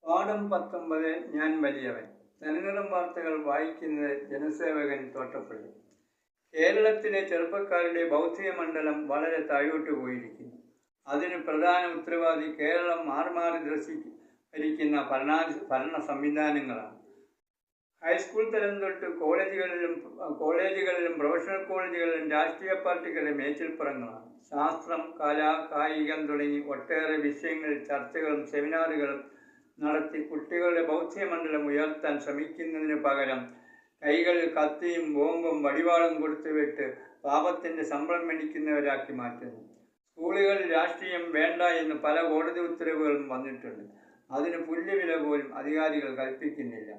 പാഠം 19 ഞാൻ വലിയവൻ. നെടുങ്കണ്ടം വാർത്തകൾ വായിക്കുന്നത് ജനസേവകൻ തോട്ടപ്പള്ളി. കേരളത്തിലെ ചെറുപ്പക്കാരുടെ ബൗദ്ധിക മണ്ഡലം വളരെ താഴോട്ട് പോയിരിക്കുന്നു. അതിന് പ്രധാന ഉത്തരവാദി കേരളം മാറി മാറി ഭരിക്കുന്ന ഭരണ സംവിധാനങ്ങളാണ്. ഹൈസ്കൂൾ തലം തൊട്ട് കോളേജുകളിലും പ്രൊഫഷണൽ കോളേജുകളിലും രാഷ്ട്രീയ പാർട്ടികളുടെ മേച്ചിൽപ്പുറങ്ങളാണ്. ശാസ്ത്രം, കല, കായികം തുടങ്ങി ഒട്ടേറെ വിഷയങ്ങളിൽ ചർച്ചകളും സെമിനാറുകളും നടത്തി കുട്ടികളുടെ ബൗദ്ധിക മണ്ഡലം ഉയർത്താൻ ശ്രമിക്കുന്നതിന് പകരം കൈകളിൽ കത്തിയും ബോംബും വടിവാളും കൊടുത്തുവിട്ട് പാപത്തിൻ്റെ ശമ്പളം മേടിക്കുന്നവരാക്കി മാറ്റുന്നു. സ്കൂളുകളിൽ രാഷ്ട്രീയം വേണ്ട എന്ന് പല കോടതി ഉത്തരവുകളും വന്നിട്ടുണ്ട്. അതിന് പുല്ലുവില പോലും അധികാരികൾ കൽപ്പിക്കുന്നില്ല.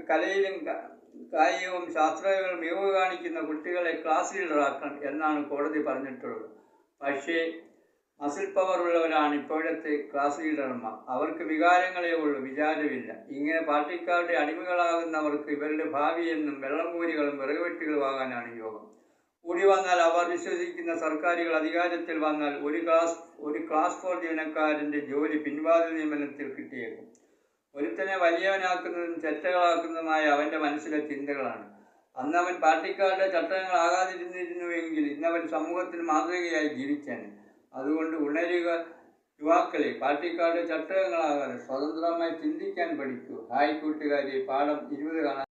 കലയിലും കായികവും ശാസ്ത്രവും മികവ് കാണിക്കുന്ന കുട്ടികളെ ക്ലാസ് ലീഡറാക്കണം എന്നാണ് കോടതി പറഞ്ഞിട്ടുള്ളത്. പക്ഷേ മസിൽ പവർ ഉള്ളവരാണ് ഇപ്പോഴത്തെ ക്ലാസ് ലീഡർമാർ. അവർക്ക് വികാരങ്ങളേ ഉള്ളൂ, വിചാരമില്ല. ഇങ്ങനെ പാർട്ടിക്കാരുടെ അടിമകളാകുന്നവർക്ക് ഇവരുടെ ഭാവിയെന്നും വെള്ളംകൂരികളും വിറകുവെട്ടികളും ആകാനാണ് യോഗം. കൂടി വന്നാൽ അവർ വിശ്വസിക്കുന്ന സർക്കാരുകൾ അധികാരത്തിൽ വന്നാൽ ഒരു ക്ലാസ് 4 ജീവനക്കാരൻ്റെ ജോലി പിൻവാതിൽ നിയമനത്തിൽ കിട്ടിയേക്കും. ഒരുത്തനെ വലിയവനാക്കുന്നതും ചെറ്റകളാക്കുന്നതുമായ അവൻ്റെ മനസ്സിലെ ചിന്തകളാണ്. അന്നവൻ പാർട്ടിക്കാരുടെ ചട്ടങ്ങളാകാതിരുന്നിരുന്നുവെങ്കിൽ ഇന്നവൻ സമൂഹത്തിന് മാതൃകയായി ജീവിച്ചാണ്. അതുകൊണ്ട് ഉണരുക യുവാക്കളെ, പാർട്ടിക്കാരുടെ ചട്ടങ്ങളാകാതെ സ്വതന്ത്രമായി ചിന്തിക്കാൻ പഠിക്കൂ. ഹായ് കൂട്ടുകാരെ, പാഠം 20 കാണാൻ